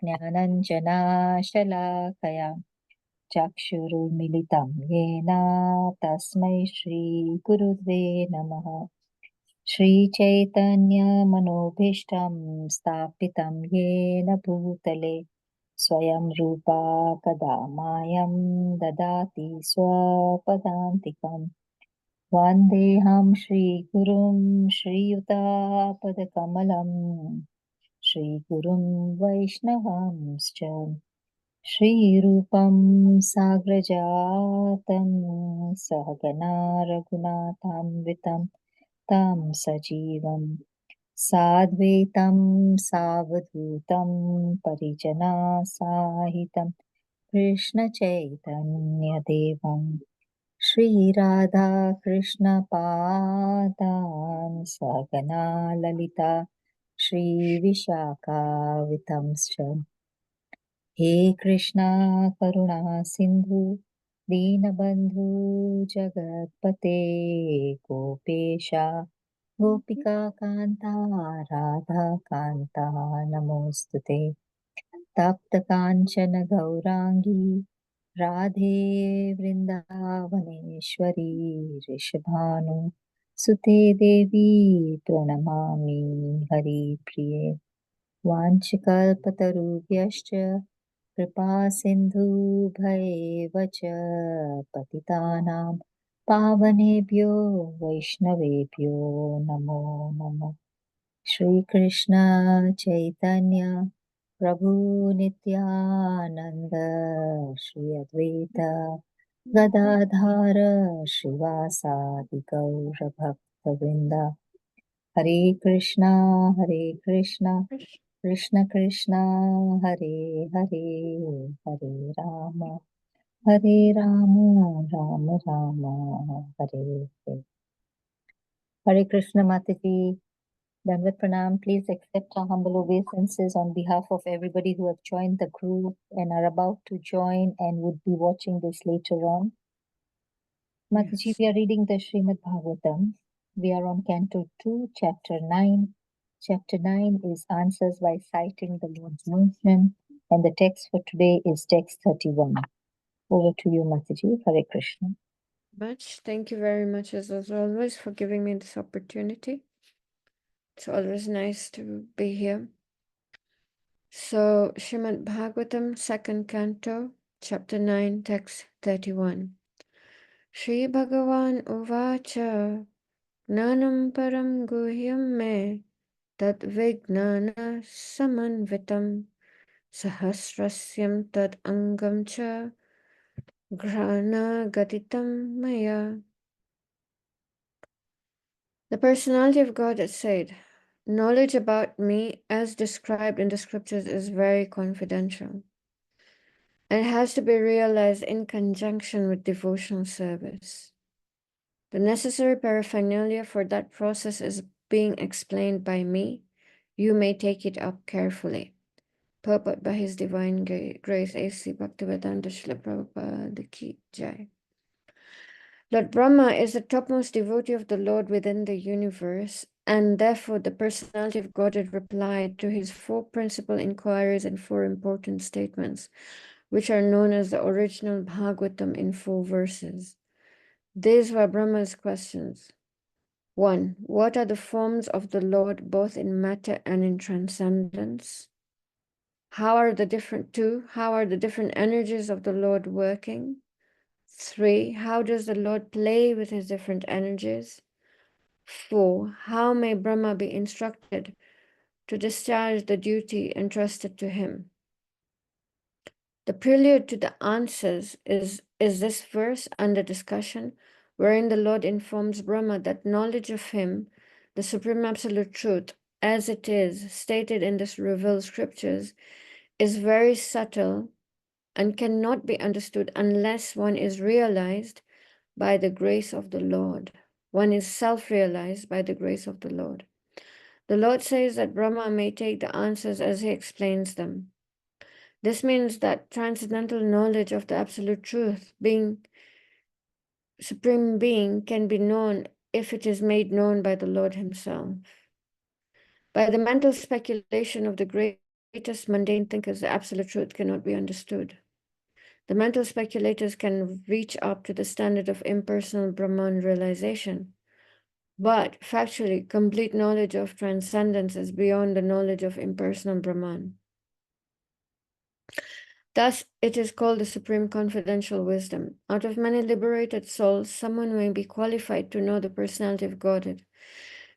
ज्ञानञ्जनाशलाकया चक्षुरुन्मिलितं येन तस्मै श्रीगुरुवे नमः। श्रीचैतन्यमनोभीष्टं स्थापितं येन भूतले स्वयं रूपा कदा मायं ददाति स्वपदान्तिकम्। वन्देऽहं श्रीगुरुं श्रीयुतापदकमलम् श्रीगुरुं वैष्णवांश्च श्रीरूपं साग्रजातं सहगना रघुनाथान्वितं तं सजीवं साद्वैतं सावधूतं परिजनासाहितं कृष्णचैतन्यदेवं श्रीराधा कृष्णपादान् सहगना ललिता श्रीविशाखावितंश्च हे कृष्णा करुणा सिन्धु दीनबन्धु जगत्पते गोपेशा गोपिका कान्ता राधा कान्ता नमोऽस्तु ते। तप्तकाञ्चन गौराङ्गी राधे वृन्दावनेश्वरी ऋषभानु सुते देवी प्रणमामि हरिप्रिये। वाञ्छकल्पतरुभ्यश्च कृपा सिन्धुभैव च पतितानां पावनेभ्यो वैष्णवेभ्यो नमो नमः। श्रीकृष्ण चैतन्य प्रभु नित्यानन्द श्री अद्वैत गदाधर श्रीवासादि गौरभक्तवृन्द। हरे कृष्णा कृष्ण कृष्ण हरे हरे, हरे Ram Ram Ram Hare Hare. Hare Krishna Mataji, Dandavat Pranam. Please accept our humble obeisances on behalf of everybody who have joined the group and are about to join and would be watching this later on. Mataji, Yes. we are reading the Srimad Bhagavatam. We are on Canto 2, Chapter 9. Chapter 9 is Answers by Citing the Lord's Motion, and the text for today is text 31. Over to you, Mataji. Hare Krishna. Thank you very much, as always, for giving me this opportunity. It's always nice to be here. So, Srimad Bhagavatam, second canto, chapter 9, text 31. Shri Bhagavan Uvacha Gnanam Param Guhyam Me Tad Vignana Samanvitam Sahasrasyam Tad Angam Cha Grana Gatitam Maya. The personality of God has said, knowledge about me as described in the scriptures is very confidential and has to be realized in conjunction with devotional service. The necessary paraphernalia for that process is being explained by me. You may take it up carefully. Purport by His Divine Grace A.C. Bhaktivedanta Srila Prabhupada Ki Jai. Lord Brahma is the topmost devotee of the Lord within the universe, and therefore the personality of Godhead replied to his four principal inquiries and four important statements, which are known as the original Bhagavatam in 4 verses. These were Brahma's questions. 1. What are the forms of the Lord both in matter and in transcendence? How are the different energies of the Lord working? 3. How does the Lord play with his different energies? 4. How may Brahma be instructed to discharge the duty entrusted to him? The prelude to the answers is this verse under discussion, wherein the Lord informs Brahma that knowledge of him, the Supreme Absolute Truth, as it is stated in the revealed scriptures, is very subtle and cannot be understood unless one is realized by the grace of the Lord. One is self-realized by the grace of the Lord. The Lord says that Brahma may take the answers as he explains them. This means that transcendental knowledge of the Absolute Truth, being Supreme Being, can be known if it is made known by the Lord himself. By the mental speculation of the greatest mundane thinkers, the absolute truth cannot be understood. The mental speculators can reach up to the standard of impersonal Brahman realization, but factually, complete knowledge of transcendence is beyond the knowledge of impersonal Brahman. Thus, it is called the supreme confidential wisdom. Out of many liberated souls, someone may be qualified to know the personality of Godhead.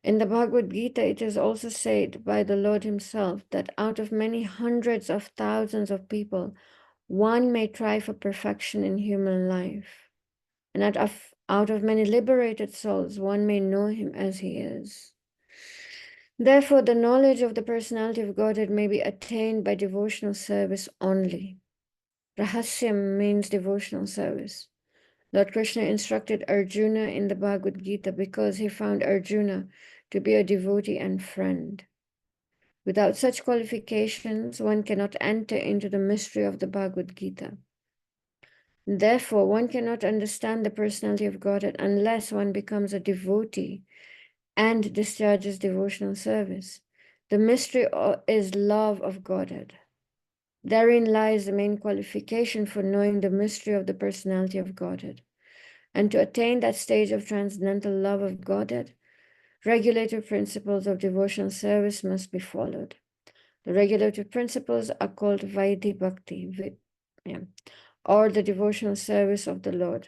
In the Bhagavad Gita, it is also said by the Lord himself that out of many hundreds of thousands of people, one may try for perfection in human life. And out of many liberated souls, one may know him as he is. Therefore, the knowledge of the personality of Godhead may be attained by devotional service only. Rahasyam means devotional service. Lord Krishna instructed Arjuna in the Bhagavad Gita because he found Arjuna to be a devotee and friend. Without such qualifications, one cannot enter into the mystery of the Bhagavad Gita. Therefore, one cannot understand the personality of Godhead unless one becomes a devotee and discharges devotional service. The mystery is love of Godhead. Therein lies the main qualification for knowing the mystery of the personality of Godhead. And to attain that stage of transcendental love of Godhead, regulative principles of devotional service must be followed. The regulative principles are called Vaidhi Bhakti, or the devotional service of the Lord,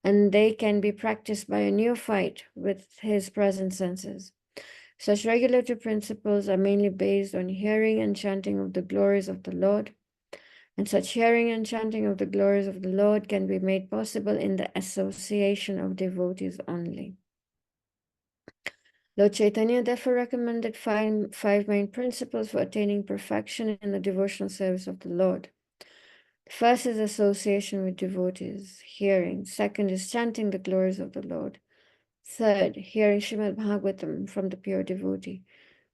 and they can be practiced by a neophyte with his present senses. Such regulative principles are mainly based on hearing and chanting of the glories of the Lord, and such hearing and chanting of the glories of the Lord can be made possible in the association of devotees only. Lord Chaitanya therefore recommended five main principles for attaining perfection in the devotional service of the Lord. The first is association with devotees, hearing. Second is chanting the glories of the Lord. Third, hearing Srimad Bhagavatam from the pure devotee.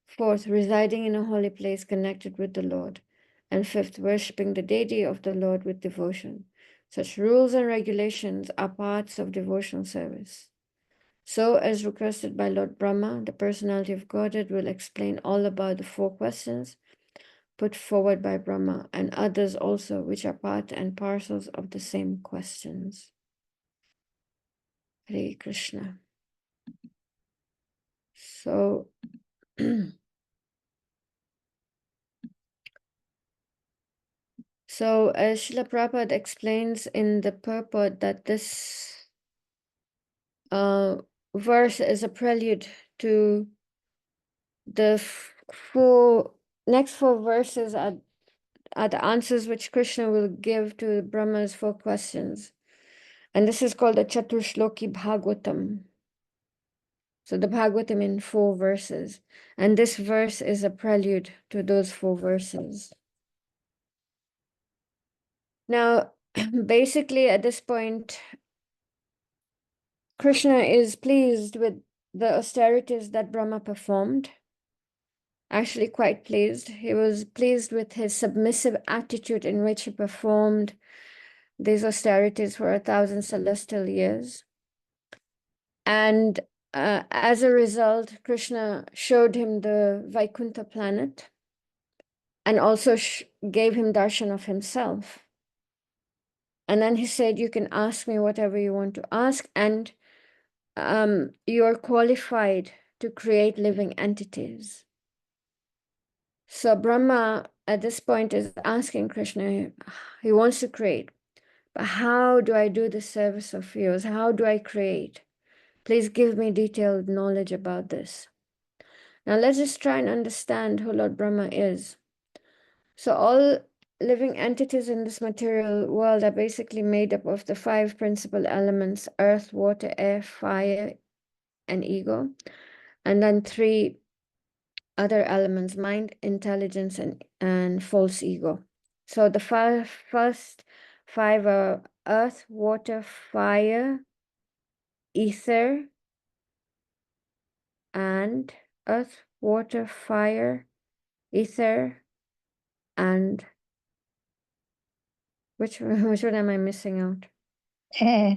Fourth, residing in a holy place connected with the Lord. And fifth, worshipping the deity of the Lord with devotion. Such rules and regulations are parts of devotional service. So, as requested by Lord Brahma, the personality of Godhead will explain all about the four questions put forward by Brahma and others also, which are part and parcels of the same questions. Hare Krishna. So, as Srila Prabhupada explains in the purport that this verse is a prelude to the next four verses are the answers which Krishna will give to Brahma's four questions. And this is called the Chaturshloki Bhagavatam. So the Bhagavatam in 4 verses. And this verse is a prelude to those 4 verses. Now, basically at this point, Krishna is pleased with the austerities that Brahma performed. Actually quite pleased. He was pleased with his submissive attitude in which he performed these austerities for 1,000 celestial years. And as a result, Krishna showed him the Vaikuntha planet and also gave him darshan of himself. And then he said, you can ask me whatever you want to ask, and you're qualified to create living entities. So Brahma at this point is asking Krishna, he wants to create, but how do I do the service of yours? How do I create? Please give me detailed knowledge about this. Now let's just try and understand who Lord Brahma is. So all living entities in this material world are basically made up of the 5 principal elements: earth, water, air, fire, and ego. And then 3 other elements: mind, intelligence, and false ego. So the first 5 are earth, water, fire, ether, and earth, water, fire, ether, and which one am I missing out? Eh,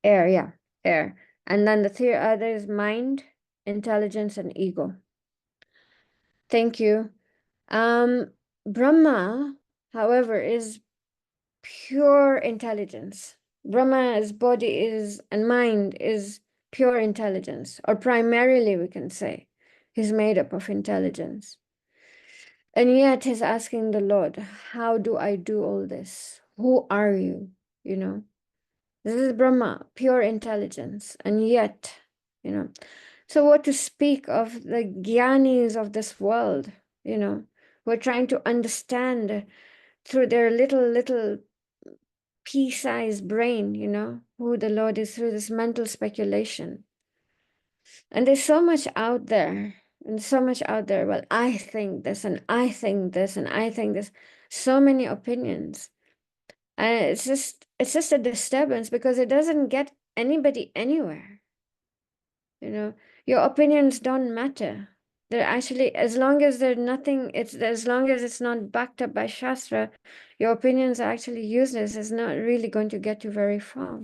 Air, yeah, air. And then the 3 others: mind, intelligence, and ego. Thank you. Brahma, however, is pure intelligence. Brahma's body is and mind is pure intelligence, or primarily we can say he's made up of intelligence. And yet he's asking the Lord, how do I do all this? Who are you? You know, this is Brahma, pure intelligence. And yet, you know, so what to speak of the Gyanis of this world, you know, who are trying to understand through their little pea-sized brain, you know, who the Lord is through this mental speculation. And there's so much out there, and so much out there. Well, I think this, and I think this, and I think this. So many opinions. And it's just a disturbance because it doesn't get anybody anywhere. You know, your opinions don't matter. They're actually, as long as they're nothing, it's as long as it's not backed up by Shastra, your opinions are actually useless. It's not really going to get you very far.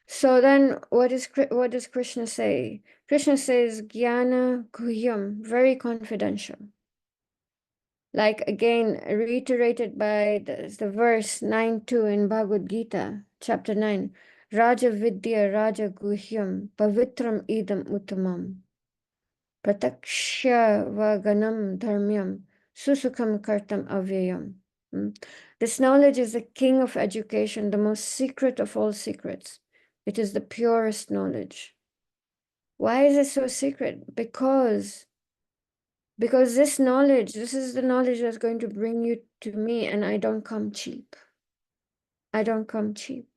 So then what does Krishna say? Krishna says Jnana Guhyam, very confidential. Like again, reiterated by the verse 9.2 in Bhagavad Gita, chapter 9. Raja Vidya Raja Guhyam Pavitram Idam Uttamam Pratakshya Vaganam Dharmyam Susukham Kartam Avyayam. This knowledge is the king of education, the most secret of all secrets. It is the purest knowledge. Why is it so secret? Because this knowledge, this is the knowledge that's going to bring you to me, and I don't come cheap. I don't come cheap.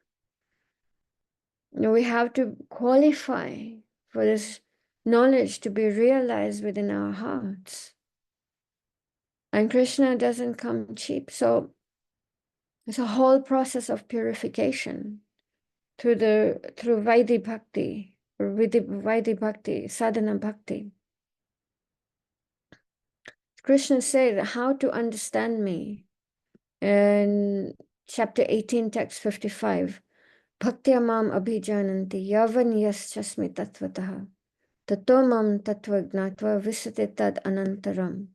You know, we have to qualify for this knowledge to be realized within our hearts. And Krishna doesn't come cheap. So it's a whole process of purification through Vaidhi Bhakti, or Vaidhi Bhakti, Sadhana Bhakti. Krishna said how to understand me in chapter 18, text 55. Bhaktya mam abhijananti yavan yaschasmi tattvataha tato mam tattva gnatva visate tad anantaram.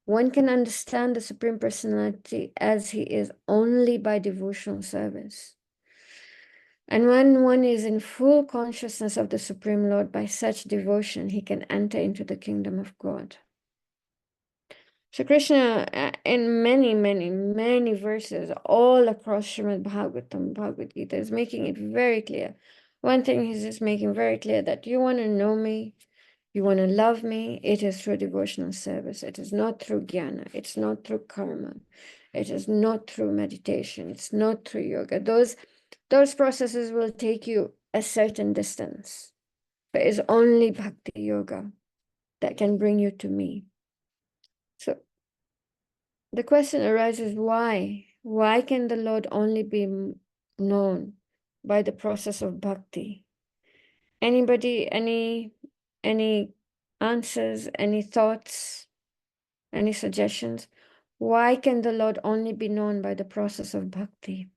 One can understand the Supreme Personality as he is only by devotional service. And when one is in full consciousness of the Supreme Lord by such devotion, he can enter into the kingdom of God. So Krishna, in many verses, all across Srimad Bhagavatam, Bhagavad Gita, is making it very clear. One thing he's just making very clear, that you want to know me, you want to love me, it is through devotional service. It is not through jnana. It's not through karma. It is not through meditation. It's not through yoga. Those processes will take you a certain distance. But it's only bhakti yoga that can bring you to me. So the question arises, why? Why can the Lord only be known by the process of bhakti? Anybody, any answers, any thoughts, any suggestions? Why can the Lord only be known by the process of bhakti?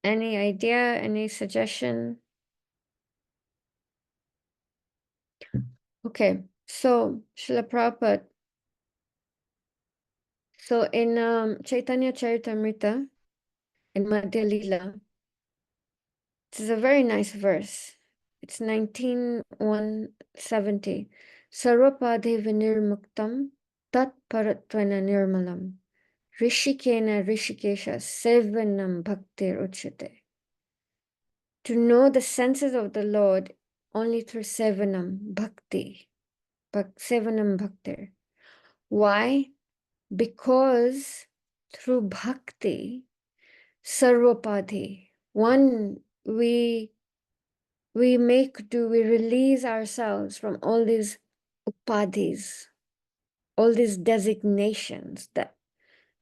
Any idea, any suggestion? Okay, so Srila Prabhupada, so in Chaitanya Charitamrita, in Madhya Lila, this is a very nice verse. It's 19:170. Sarvapadhe vinirmuktam tat paratvana nirmalam rishikena rishikesha sevanam bhaktir uchyate. To know the senses of the Lord only through sevanam bhakti, sevanam bhaktir. Why? Because through bhakti, sarvapadhe, one, we release ourselves from all these upadhis, all these designations that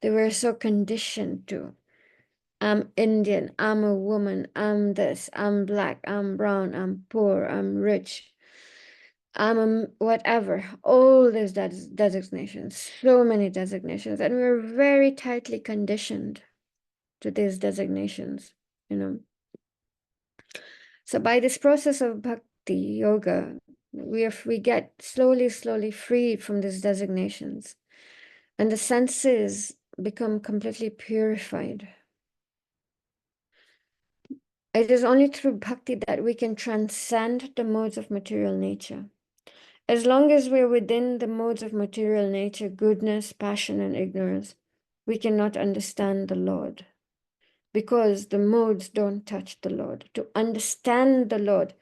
they were so conditioned to. I'm Indian, I'm a woman, I'm this, I'm black, I'm brown, I'm poor, I'm rich, I'm a whatever, all these designations, so many designations, and we're very tightly conditioned to these designations. you know. So by this process of bhakti yoga, we get slowly freed from these designations, and the senses become completely purified. It is only through bhakti that we can transcend the modes of material nature. As long as we're within the modes of material nature, goodness, passion, and ignorance, we cannot understand the Lord, because the modes don't touch the Lord. To understand the Lord,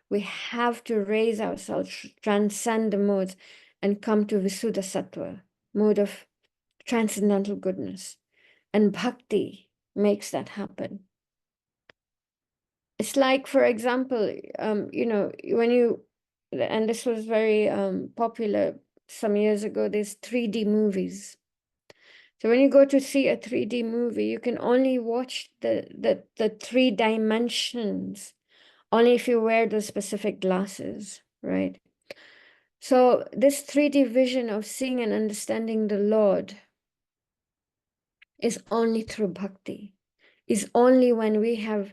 we have to raise ourselves, transcend the modes, and come to Visuddha Sattva, mode of transcendental goodness. And bhakti makes that happen. It's like, for example, when you, and this was very popular some years ago, there's 3D movies. So when you go to see a 3D movie, you can only watch the 3 dimensions only if you wear the specific glasses, right? So this 3D vision of seeing and understanding the Lord is only through bhakti, is only when we have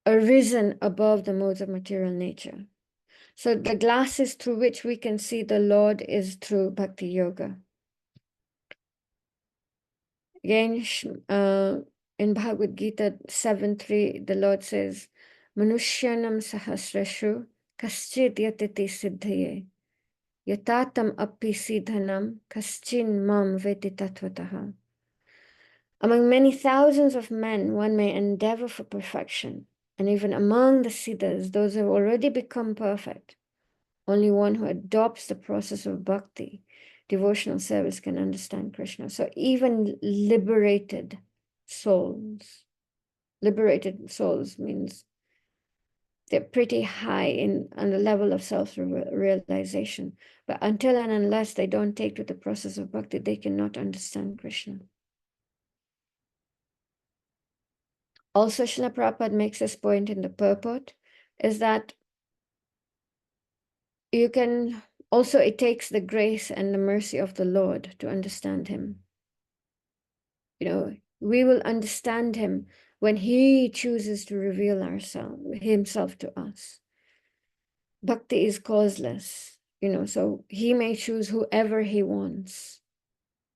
arisen above the modes of material nature. So the glasses through which we can see the Lord is through bhakti yoga. Again, in Bhagavad Gita 7:3, the Lord says, Manushyanam sahasrashu kaschid yatiti siddhaye yatatam api siddhanam kaschin mam veti tatvataha. Among many thousands of men, one may endeavor for perfection, and even among the siddhas, those who have already become perfect, only one who adopts the process of bhakti, devotional service, can understand Krishna. So even liberated souls means they're pretty high on the level of self-realization. But until and unless they don't take to the process of bhakti, they cannot understand Krishna. Also, Srila Prabhupada makes this point in the purport, is that you can also, it takes the grace and the mercy of the Lord to understand him. We will understand him when he chooses to reveal himself to us. Bhakti is causeless, so he may choose whoever he wants.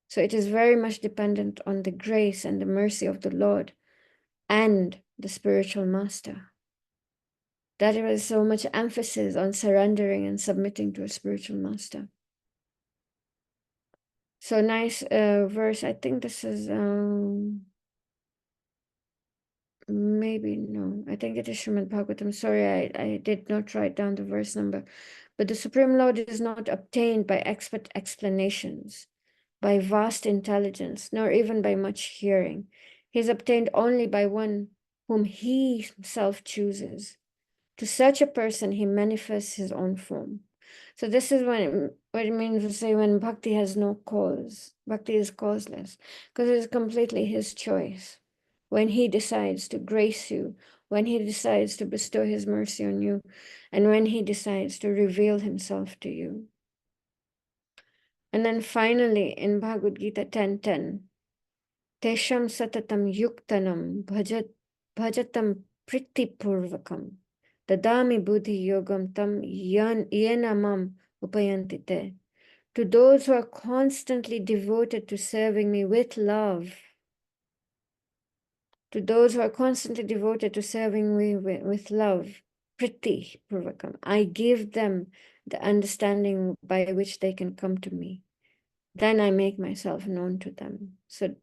So it is very much dependent on the grace and the mercy of the Lord and the spiritual master. That there is so much emphasis on surrendering and submitting to a spiritual master. So nice verse. I think this is maybe no. I think it is Srimad Bhagavatam. Sorry, I did not write down the verse number. But the Supreme Lord is not obtained by expert explanations, by vast intelligence, nor even by much hearing. He is obtained only by one whom he himself chooses. To such a person, he manifests his own form. So this is what it means to say when bhakti has no cause. Bhakti is causeless, because it is completely his choice. When he decides to grace you, when he decides to bestow his mercy on you, and when he decides to reveal himself to you. And then finally, in Bhagavad Gita 10:10, Tesham satatam yuktanam bhajatam pritipurvakam dadami buddhi yogam tam yena mam upayantite. To those who are constantly devoted to serving me with love, to those who are constantly devoted to serving me with love, priti purvakam, I give them the understanding by which they can come to me. Then I make myself known to them. So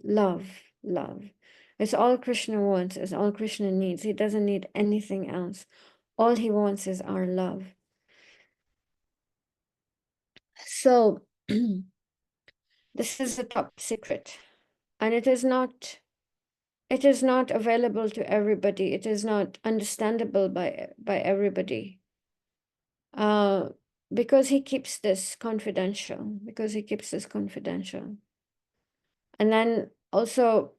love. It's all Krishna wants, it's all Krishna needs. He doesn't need anything else. All he wants is our love. So this is the top secret. And it is not available to everybody. It is not understandable by everybody. Because he keeps this confidential. And then also,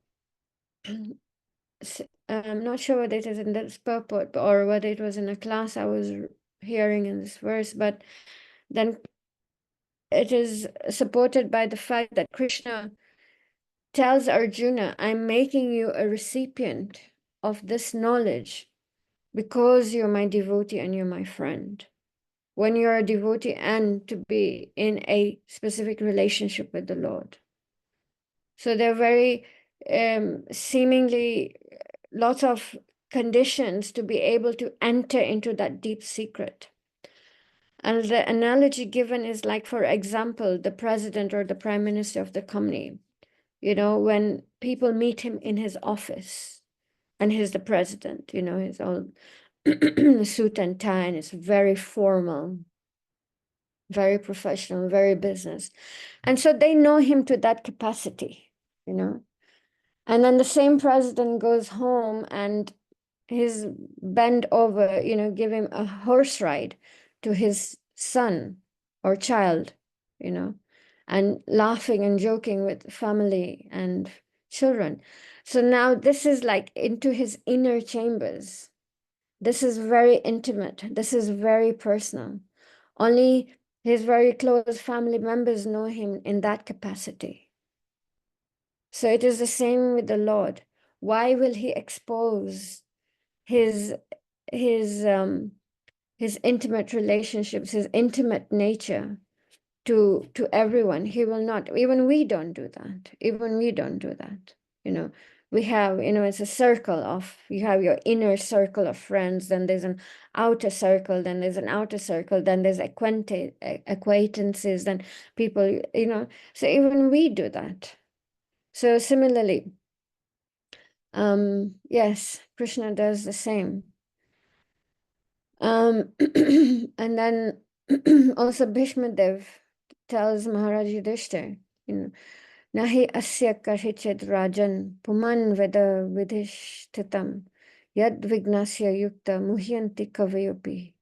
I'm not sure whether it is in this purport or whether it was in a class I was hearing in this verse, but then it is supported by the fact that Krishna tells Arjuna, I'm making you a recipient of this knowledge because you're my devotee and you're my friend. When you're a devotee and to be in a specific relationship with the Lord. So they're very seemingly lots of conditions to be able to enter into that deep secret. And the analogy given is like, for example, the president or the prime minister of the company, you know, when people meet him in his office and he's the president, you know, he's all suit and tie and it's very formal, very professional, very business. And so they know him to that capacity, you know. And then the same president goes home and he's bent over, you know, give him a horse ride to his son or child, you know, and laughing and joking with family and children. So now this is like into his inner chambers. This is very intimate. This is very personal. Only his very close family members know him in that capacity. So it is the same with the Lord. Why will he expose his his um his intimate relationships, his intimate nature to everyone? He will not. Even we don't do that. Even we don't do that. You know, we have, you know, it's a circle of, you have your inner circle of friends, then there's an outer circle, then there's an outer circle, then there's acquaintances, then people, you know, so even we do that. So similarly, yes, Krishna does the same. And then also Bhishma Dev tells Maharaj Yudhishthir, you know, Nahi asya karhichid rajan puman veda vidhishtitam yad vignasya yukta muhyanti kavayopi.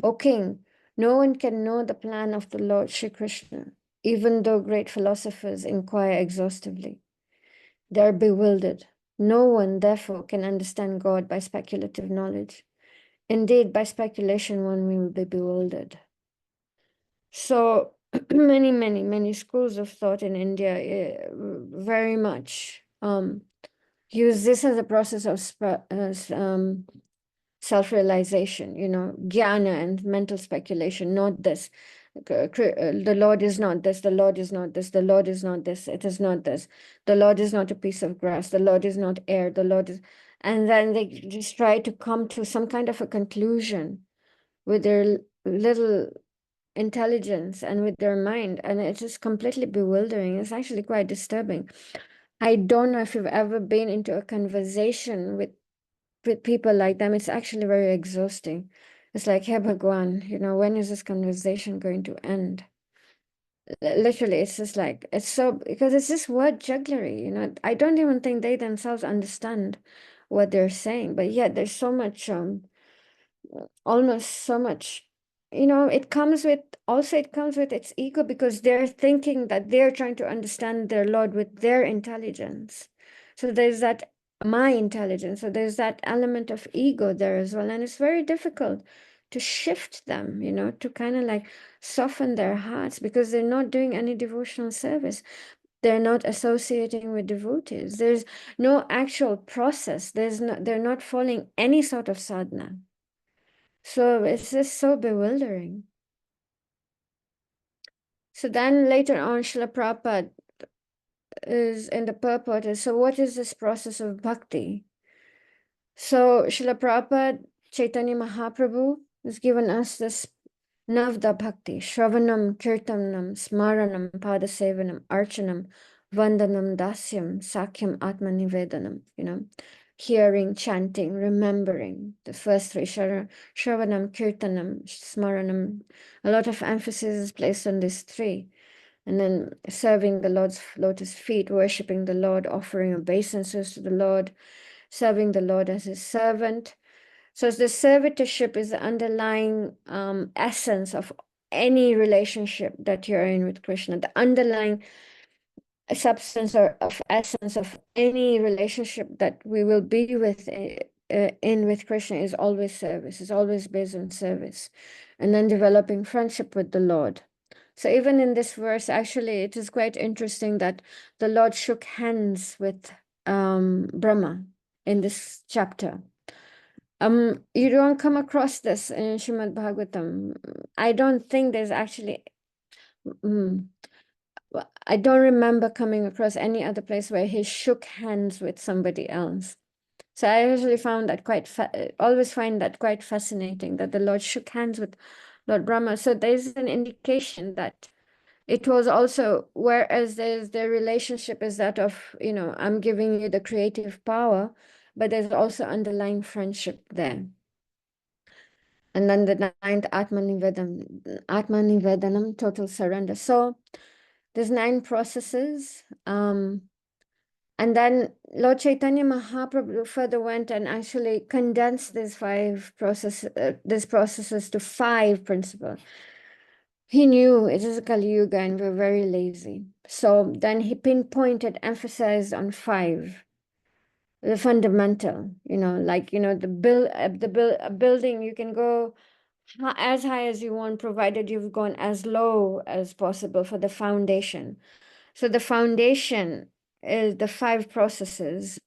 O king, no one can know the plan of the Lord Shri Krishna, even though great philosophers inquire exhaustively. They are bewildered. No one, therefore, can understand God by speculative knowledge. Indeed, by speculation, one will be bewildered. So, many schools of thought in India very much use this as a process of self-realization, you know, jnana and mental speculation, not this. The Lord is not this, the Lord is not this, the Lord is not this, it is not this. The Lord is not a piece of grass, the Lord is not air, the Lord is... And then they just try to come to some kind of a conclusion with their little intelligence and with their mind, and it's just completely bewildering. It's actually quite disturbing. I don't know if you've ever been into a conversation with people like them. It's actually very exhausting. It's like, hey Bhagwan, you know, when is this conversation going to end? Literally, it's just like, it's so, because it's just word jugglery, you know. I don't even think they themselves understand what they're saying, but yet there's so much almost so much, you know, it comes with its ego, because they're thinking that they're trying to understand their Lord with their intelligence. So there's that my intelligence, so there's that element of ego there as well, and it's very difficult to shift them, you know, to kind of like soften their hearts, because they're not doing any devotional service. They're not associating with devotees. There's no actual process. They're not following any sort of sadhana. So it's just so bewildering. So then later on, Srila Prabhupada is in the purport is, so what is this process of bhakti? So Srila Prabhupada, Chaitanya Mahaprabhu, has given us this Navda Bhakti, Shravanam, Kirtanam, Smaranam, Padasevanam, Archanam, Vandanam, Dasyam, Sakyam, Atmanivedanam, you know, hearing, chanting, remembering. The first three, Shravanam, Kirtanam, Smaranam. A lot of emphasis is placed on these three. And then serving the Lord's lotus feet, worshipping the Lord, offering obeisances to the Lord, serving the Lord as his servant. So the servitorship is the underlying essence of any relationship that you're in with Krishna. The underlying substance or of essence of any relationship that we will be with in with Krishna is always service. It's always based on service, and then developing friendship with the Lord. So even in this verse, actually, it is quite interesting that the Lord shook hands with Brahma. in this chapter. You don't come across this in Srimad Bhagavatam. I don't think there's actually, I don't remember coming across any other place where he shook hands with somebody else. So I usually found that always find that quite fascinating, that the Lord shook hands with Lord Brahma. So there's an indication that it was also, whereas the relationship is that of, I'm giving you the creative power, but there's also underlying friendship there. And then the ninth Atmanivedanam, total surrender. So there's 9 processes. And then Lord Chaitanya Mahaprabhu further went and actually condensed these processes to 5 principles. He knew it is a Kali Yuga and we're very lazy. So then he pinpointed, emphasized on 5, the fundamental, a building, you can go as high as you want, provided you've gone as low as possible for the foundation. So the foundation is the 5 processes: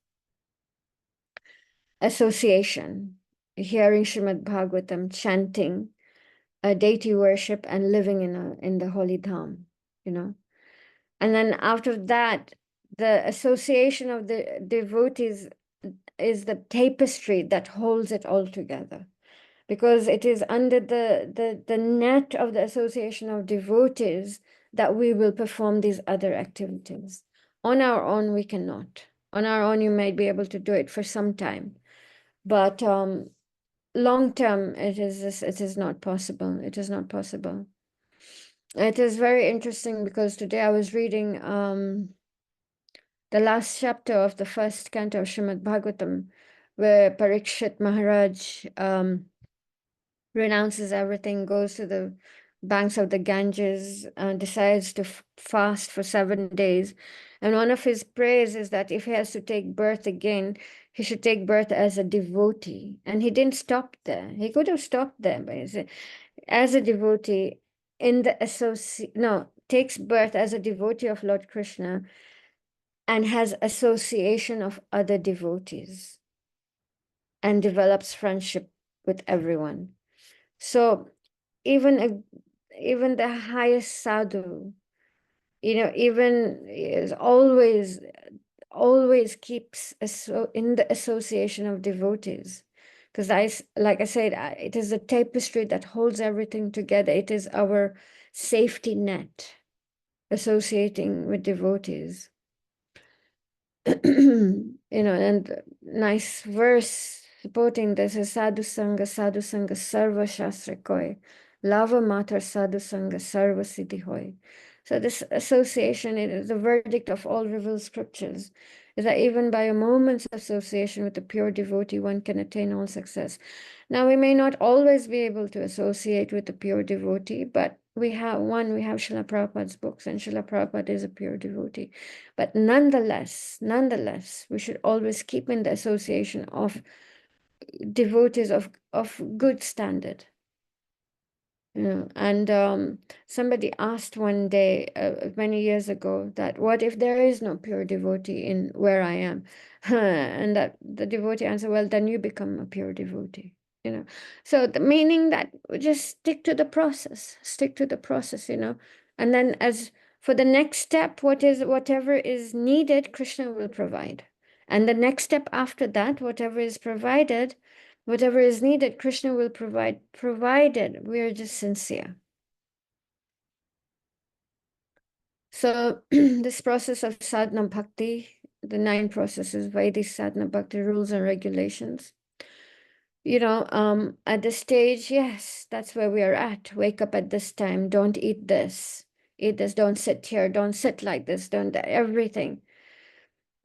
association, hearing Srimad Bhagavatam, chanting, deity worship, and living in the holy dham, And then after that, the association of the devotees is the tapestry that holds it all together, because it is under the net of the association of devotees that we will perform these other activities. On our own, we cannot. On our own, you might be able to do it for some time, but long term, it is not possible. It is not possible. It is very interesting because today I was reading the last chapter of the first canto of Srimad Bhagavatam, where Parikshit Maharaj renounces everything, goes to the banks of the Ganges, decides to fast for 7 days. And one of his prayers is that if he has to take birth again, he should take birth as a devotee. And he didn't stop there. He could have stopped there, but he said, as a devotee takes birth as a devotee of Lord Krishna and has association of other devotees and develops friendship with everyone. So even the highest sadhu, even is always keeps in the association of devotees, because like I said, it is a tapestry that holds everything together. It is our safety net, associating with devotees. And nice verse supporting this is sadhu sanga sarva shastra koi, lava matar sadhu sanga sarva siddhi hoy. So this association, it is the verdict of all revealed scriptures, is that even by a moment's association with a pure devotee, one can attain all success. Now, we may not always be able to associate with a pure devotee, but we have Srila Prabhupada's books, and Srila Prabhupada is a pure devotee. But nonetheless, we should always keep in the association of devotees of good standard. And somebody asked one day, many years ago, that what if there is no pure devotee in where I am? And that the devotee answered, well, then you become a pure devotee. So the meaning that we just stick to the process, and then as for the next step, whatever is needed, Krishna will provide. And the next step after that, whatever is needed, Krishna will provide, provided we are just sincere. So this process of sadhana bhakti, the 9 processes, Vedic sadhana bhakti, rules and regulations. At this stage, yes, that's where we are at. Wake up at this time. Don't eat this. Eat this. Don't sit here. Don't sit like this. Don't everything.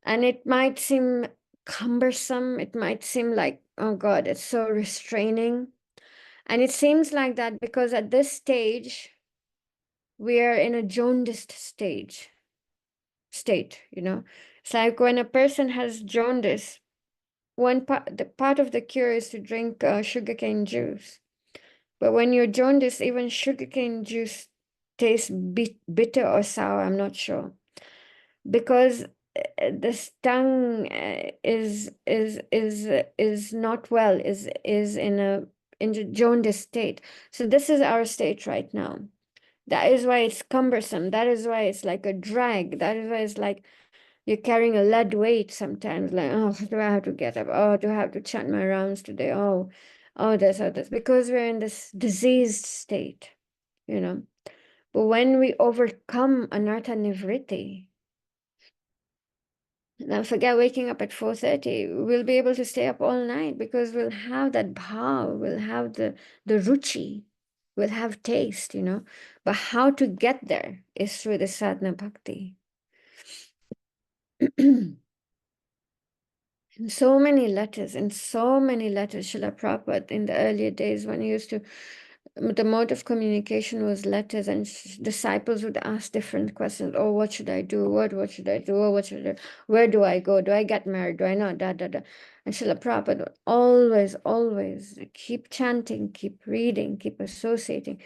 And it might seem cumbersome. It might seem like, oh God, it's so restraining. And it seems like that because at this stage, we are in a jaundiced state. It's like when a person has jaundice, the part of the cure is to drink sugarcane juice. But when you're jaundiced, even sugarcane juice tastes bitter or sour, I'm not sure. Because this tongue is not well, is in a jaundiced state. So this is our state right now. That is why it's cumbersome. That is why it's like a drag. That is why it's like you're carrying a lead weight sometimes. Like, oh, do I have to get up? Oh, do I have to chant my rounds today? Oh, this or this. Because we're in this diseased state, you know. But when we overcome anartha nivritti, now forget waking up at 4:30, we'll be able to stay up all night because we'll have that bhav, we'll have the ruchi, we'll have taste, you know. But how to get there is through the sadhana bhakti. So many letters, and so many letters. Srila Prabhupada in the earlier days when he used to, the mode of communication was letters, and disciples would ask different questions. Oh, what should I do? What should I do? Oh, what should I do? Where do I go? Do I get married? Do I not? Da, da, da. And Srila Prabhupada would always keep chanting, keep reading, keep associating,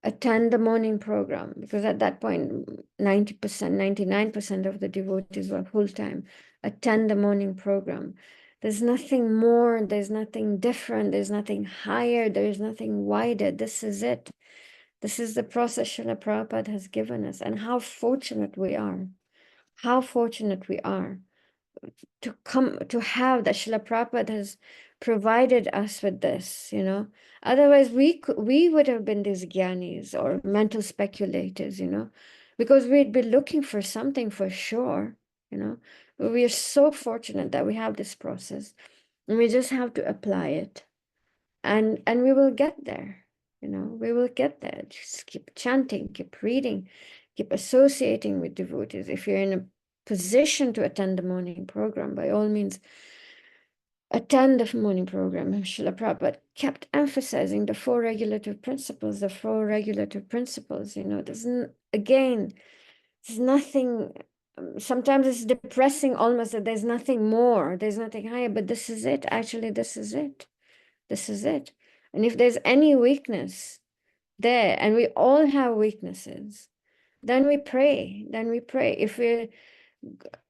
attend the morning program, because at that point 90%, 99% of the devotees were full-time. Attend the morning program. There's nothing more, there's nothing different, there's nothing higher, there's nothing wider. This is it. This is the process Srila Prabhupada has given us, and how fortunate we are. How fortunate we are to come to have that. Srila Prabhupada has provided us with this, you know. Otherwise, we would have been these gyanis or mental speculators, you know, because we'd be looking for something for sure, you know. But we are so fortunate that we have this process, and we just have to apply it, and we will get there, you know. We will get there. Just keep chanting, keep reading, keep associating with devotees. If you're in a position to attend the morning program, by all means, attend the morning program. Srila Prabhupada kept emphasizing the four regulative principles, you know. Again, there's nothing, sometimes it's depressing almost that there's nothing more, there's nothing higher, but this is it. Actually, this is it. This is it. And if there's any weakness there, and we all have weaknesses, then we pray.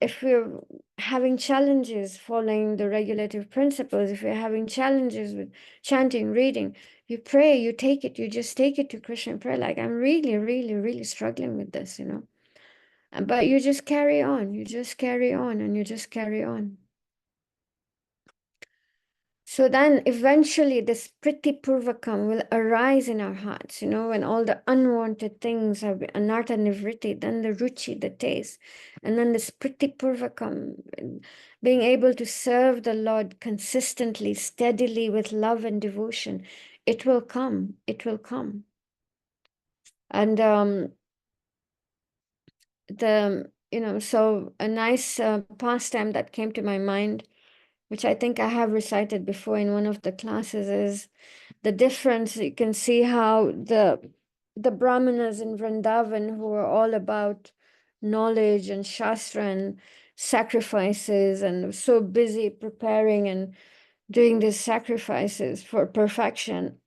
If we're having challenges following the regulative principles, if we're having challenges with chanting, reading, you pray, you take it, you just take it to Krishna and pray, like, I'm really, really, really struggling with this, you know. But you just carry on, you just carry on, and you just carry on. So then eventually this Priti Purvakam will arise in our hearts, you know, when all the unwanted things have been anartha nivritti, then the ruchi, the taste, and then this Priti Purvakam, being able to serve the Lord consistently, steadily, with love and devotion. It will come, it will come. And so a nice pastime that came to my mind, which I think I have recited before in one of the classes, is the difference. You can see how the Brahmanas in Vrindavan, who are all about knowledge and shastra and sacrifices, and so busy preparing and doing these sacrifices for perfection.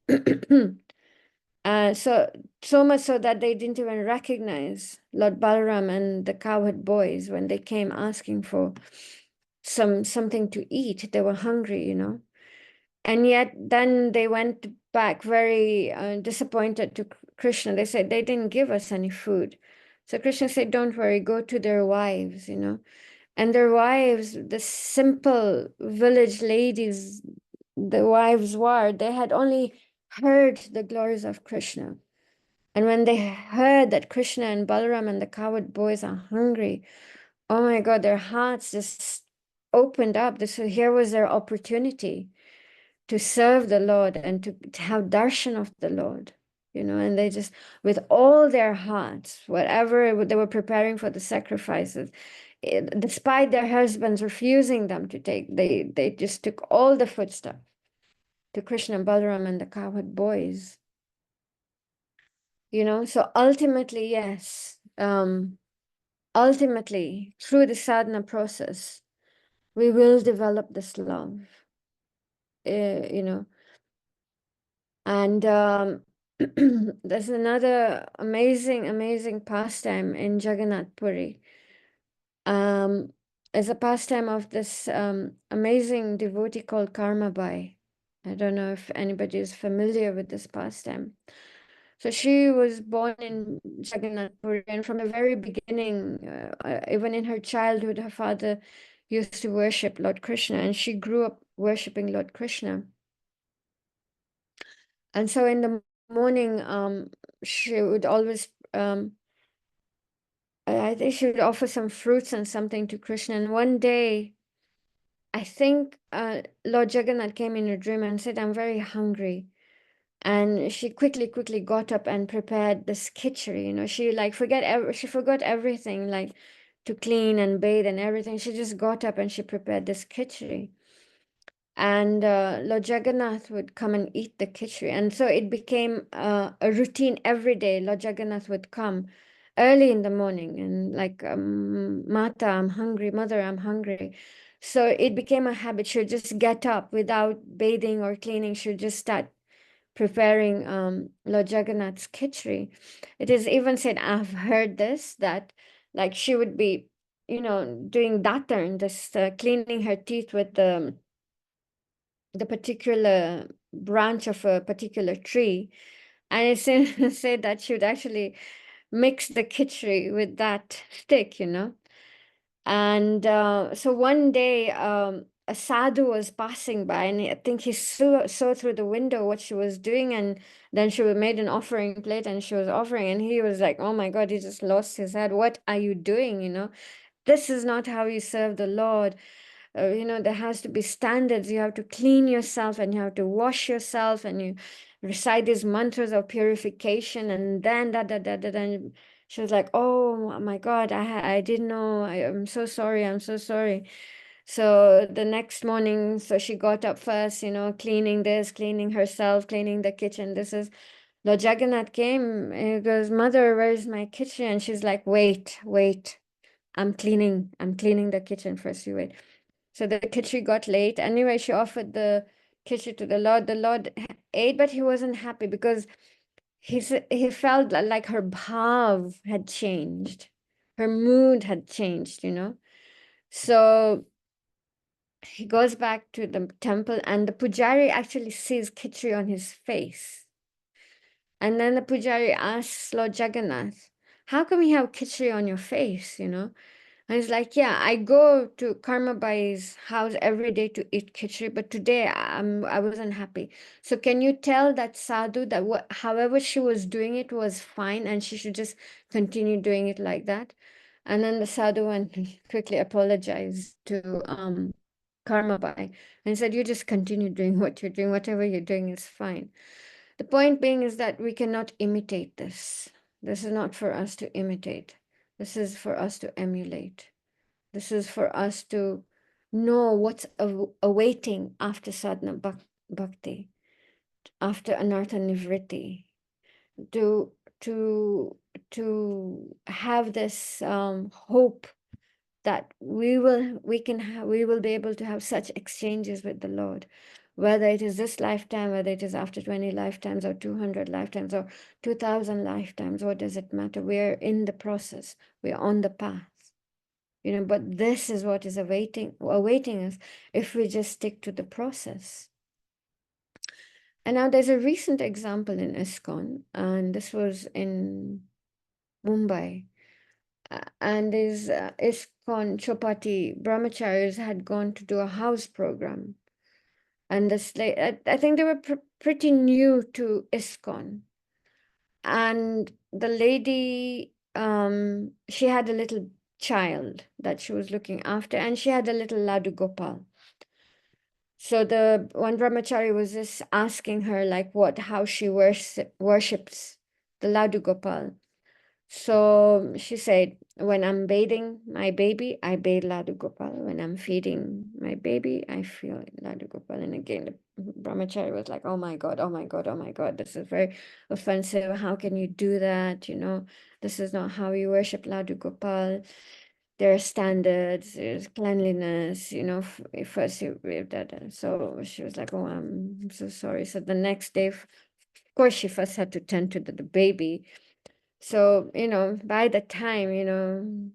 So much so that they didn't even recognize Lord Balaram and the cowherd boys when they came asking for something to eat. They were hungry, you know. And yet then they went back very disappointed to Krishna. They said they didn't give us any food. So Krishna said, don't worry, go to their wives, you know. And their wives, the simple village ladies, the wives were, they had only heard the glories of Krishna. And when they heard that Krishna and Balaram and the cowherd boys are hungry, oh my God, their hearts just opened up. So here was their opportunity to serve the Lord and to have darshan of the Lord, you know. And they just, with all their hearts, whatever they were preparing for the sacrifices, despite their husbands refusing them to take, they just took all the foodstuff to Krishna, Balaram, and the cowherd boys, you know. So ultimately, yes, ultimately, through the sadhana process, we will develop this love, you know. And there's another amazing pastime in Jagannath Puri. um, is a pastime of this amazing devotee called Karmabai. I don't know if anybody is familiar with this pastime. So she was born in Jagannath Puri, and from the very beginning, even in her childhood, her father used to worship Lord Krishna, and she grew up worshiping Lord Krishna. And so in the morning, she would always, I think she would offer some fruits and something to Krishna. And one day, I think Lord Jagannath came in a dream and said, "I'm very hungry." And she quickly got up and prepared this khichdi. You know, she like she forgot everything, like to clean and bathe and everything. She just got up and she prepared this khichdi. And Lord Jagannath would come and eat the khichdi. And so it became a routine every day. Lord Jagannath would come early in the morning and like, Mata, I'm hungry, mother, I'm hungry. So it became a habit. She'd just get up without bathing or cleaning. She'd just start preparing Lord Jagannath's khichdi. It is even said, I've heard this, that like she would be, you know, doing datarn, this cleaning her teeth with the particular branch of a particular tree. And it's said that she would actually mix the khichdi with that stick, you know. And so one day, a sadhu was passing by, and I think he saw through the window what she was doing, and then she made an offering plate, and she was offering, and he was like, "Oh my God!" He just lost his head. What are you doing? You know, this is not how you serve the Lord. You know, there has to be standards. You have to clean yourself, and you have to wash yourself, and you recite these mantras of purification, and then and she was like, "Oh my God, I didn't know. I'm so sorry. I'm so sorry." So the next morning, so she got up first, you know, cleaning this, cleaning herself, cleaning the kitchen. This is Lord Jagannath came, and he goes, "Mother, where's my kitchen?" And she's like, "Wait, wait. I'm cleaning the kitchen first. You wait." So the kitchen got late. Anyway, she offered the kitchen to the Lord. The Lord ate, but he wasn't happy because he felt like her bhav had changed. Her mood had changed, you know. So he goes back to the temple, and the pujari actually sees khichdi on his face. And then the pujari asks Lord Jagannath, "How come you have khichdi on your face, you know?" And he's like, "Yeah, I go to Karmabai's house every day to eat khichdi, but today I wasn't happy. So can you tell that sadhu that however she was doing it was fine, and she should just continue doing it like that?" And then the sadhu went and quickly apologized to Karmabai and said, "You just continue doing what you're doing. Whatever you're doing is fine." The point being is that we cannot imitate this. This is not for us to imitate. This is for us to emulate. This is for us to know what's awaiting after sadhana bhakti, after anartha nivritti, to to to have this hope that we will be able to have such exchanges with the Lord, whether it is this lifetime, whether it is after 20 lifetimes or 200 lifetimes or 2000 lifetimes. What does it matter? We're in the process. We're on the path. You know, but this is what is awaiting us if we just stick to the process. And now there's a recent example in ISKCON, and this was in Mumbai. And these ISKCON Chopati brahmacharis had gone to do a house program. And I think they were pretty new to ISKCON. And the lady, she had a little child that she was looking after, and she had a little Ladu Gopal. So the one brahmachari was just asking her like how she worships the Ladu Gopal. So she said, when I'm bathing my baby, I bathe Ladu Gopal. When I'm feeding my baby, I feel Ladu Gopal. And again, the brahmachari was like, "Oh my God, oh my God, oh my God, this is very offensive. How can you do that? You know, this is not how you worship Ladu Gopal. There are standards, there's cleanliness, you know, first you read that." And so she was like, "Oh, I'm so sorry." So the next day, of course, she first had to tend to the baby. So, you know, by the time, you know,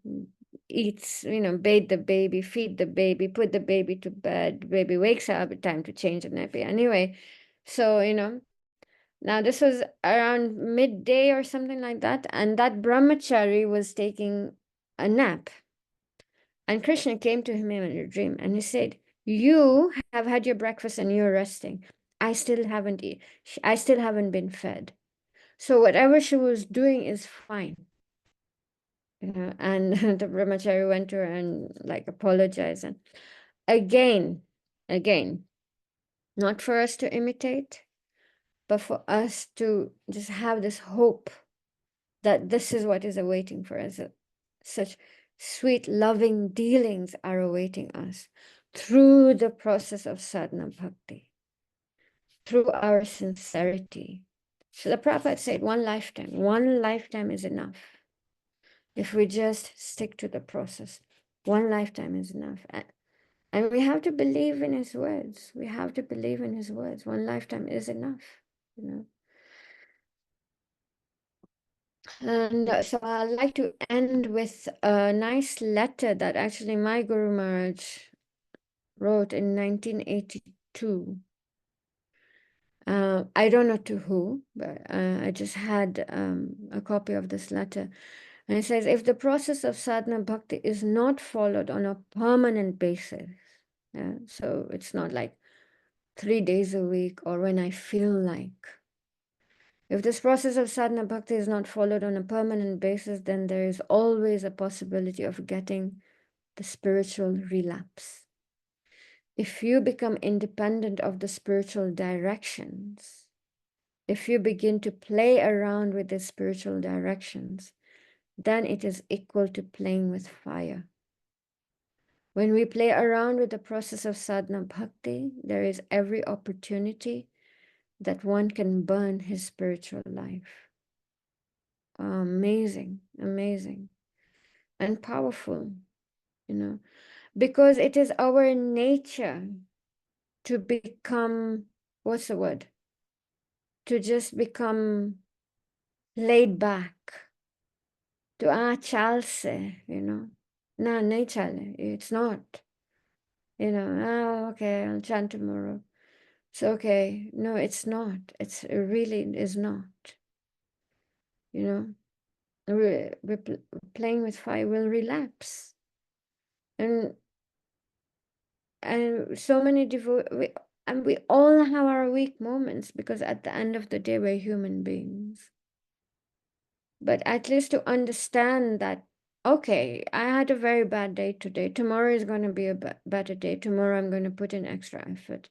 eats, bathe the baby, feed the baby, put the baby to bed, baby wakes up, time to change the nappy. Anyway, so, now this was around midday or something like that, and that brahmachari was taking a nap. And Krishna came to him in a dream and he said, "You have had your breakfast and you're resting. I still haven't I still haven't been fed. So whatever she was doing is fine." And the brahmachari went to her and like apologized. And again, not for us to imitate, but for us to just have this hope that this is what is awaiting for us. Such sweet, loving dealings are awaiting us through the process of sadhana bhakti, through our sincerity. So the Prabhupada said, one lifetime is enough. If we just stick to the process, one lifetime is enough. And we have to believe in his words. We have to believe in his words. One lifetime is enough. And so I'd like to end with a nice letter that actually my Guru Maharaj wrote in 1982. I don't know to who, but I just had a copy of this letter. And it says, if the process of sadhana bhakti is not followed on a permanent basis, so it's not like 3 days a week or when I feel like. If this process of sadhana bhakti is not followed on a permanent basis, then there is always a possibility of getting the spiritual relapse. If you become independent of the spiritual directions, if you begin to play around with the spiritual directions, then it is equal to playing with fire. When we play around with the process of sadhana bhakti, there is every opportunity that one can burn his spiritual life. Amazing, amazing, and powerful, because it is our nature to become, what's the word? To just become laid back, to chalse, No, nahi chale. It's not. Okay, I'll chant tomorrow. It's okay. No, it's not. It really is not. We're playing with fire will relapse. And so many and we all have our weak moments because at the end of the day, we're human beings. But at least to understand that, okay, I had a very bad day today. Tomorrow is going to be a better day. Tomorrow I'm going to put in extra effort.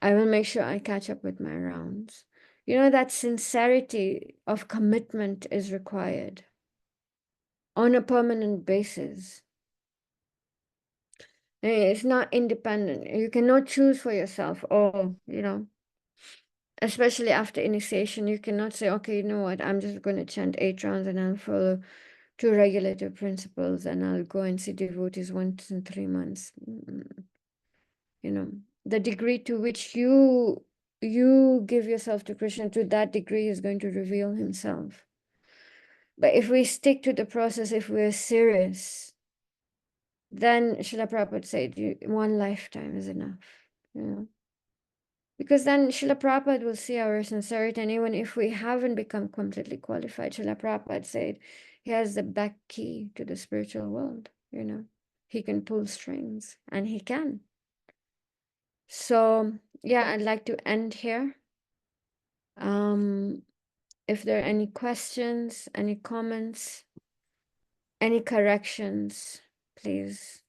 I will make sure I catch up with my rounds. That sincerity of commitment is required on a permanent basis. It's not independent. You cannot choose for yourself. Especially after initiation, you cannot say, okay, you know what, I'm just going to chant 8 rounds and I'll follow 2 regulative principles and I'll go and see devotees once in 3 months. The degree to which you give yourself to Krishna, to that degree is going to reveal himself. But if we stick to the process, if we're serious, then Srila Prabhupada said, one lifetime is enough. Because then Srila Prabhupada will see our sincerity, and even if we haven't become completely qualified, Srila Prabhupada said he has the back key to the spiritual world, He can pull strings, and he can. So, yeah, I'd like to end here. If there are any questions, any comments, any corrections, please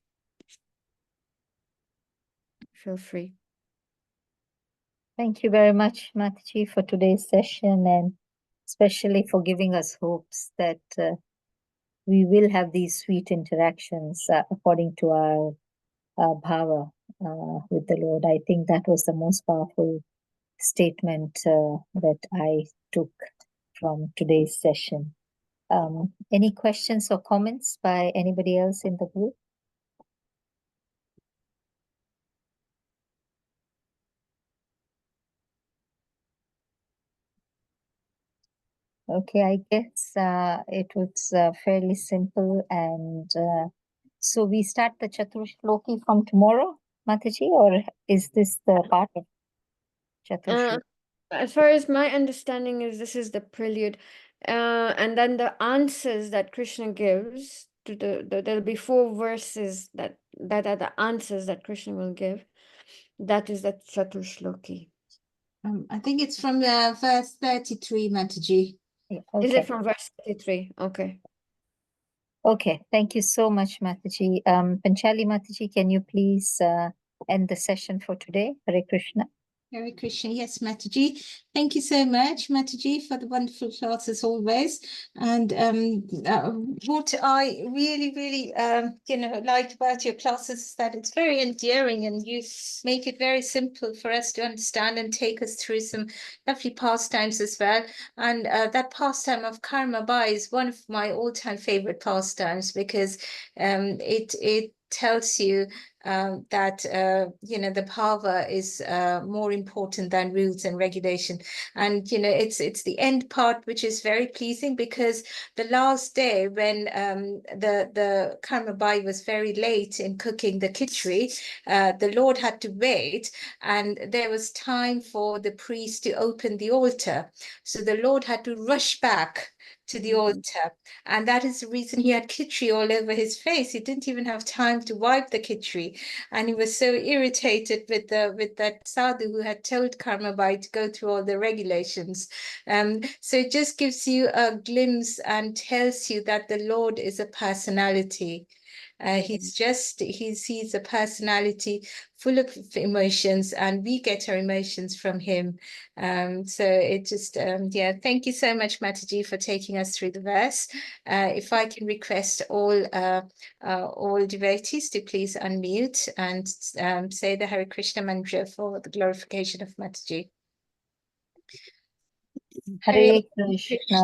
feel free. Thank you very much, Mataji, for today's session, and especially for giving us hopes that we will have these sweet interactions according to our bhava with the Lord. I think that was the most powerful statement that I took from today's session. Any questions or comments by anybody else in the group? Okay, I guess it was fairly simple and So we start the Chaturshloki from tomorrow, Mataji, or is this the part of Chaturshloki? As far as my understanding is, this is the prelude, and then the answers that Krishna gives to there'll be 4 verses that are the answers that Krishna will give. That is the Chaturshloki. I think it's from verse 33, Mataji. Yeah, Is okay. it from verse 33? Okay. Okay, thank you so much, Mataji. Panchali Mataji, can you please end the session for today? Hare Krishna. Hare Krishna. Yes, Mataji. Thank you so much, Mataji, for the wonderful class as always. And what I really, like about your classes is that it's very endearing, and you make it very simple for us to understand and take us through some lovely pastimes as well. And that pastime of Karma Bai is one of my all-time favorite pastimes, because it tells you that the bhava is more important than rules and regulation. And it's the end part which is very pleasing, because the last day when the Karma Bai was very late in cooking the khichdi, the Lord had to wait, and there was time for the priest to open the altar. So the Lord had to rush back to the altar, and that is the reason he had khichdi all over his face. He didn't even have time to wipe the khichdi, and he was so irritated with that sadhu who had told Karma Bai to go through all the regulations. So it just gives you a glimpse and tells you that the Lord is a personality. He's a personality full of emotions, and we get our emotions from him. So it just, thank you so much, Mataji, for taking us through the verse. If I can request all devotees to please unmute and say the Hare Krishna mantra for the glorification of Mataji. Hare Krishna,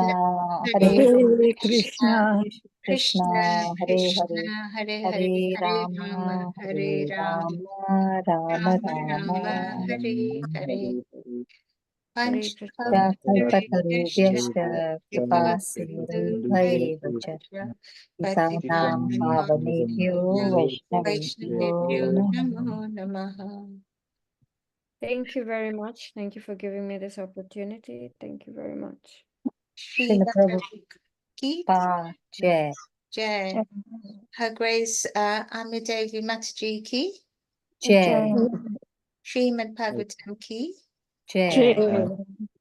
Hare Krishna, Krishna, Hare Krishna, Hare, Hare Rama, Hare Rama, Rama Rama, Rama, Hare Hare. Hare Krishna. Kalpatarubhyascha kripa sindhubhaiva cha Patanam pavanebhyo Vaishnavebhyo Namo Namaha. Thank you very much. Thank you for giving me this opportunity. Thank you very much. Srila Prabhupada Jai. Jai. Her Grace Amidevi Mataji ki. Jai. Srimad Bhagavatam ki. Jai.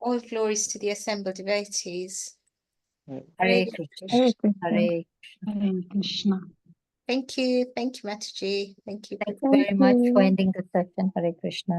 All glories to the assembled devotees. Hare Krishna. Hare Krishna. Thank you, Mataji. Thank you. Thank you very much for ending the session. Hare Krishna.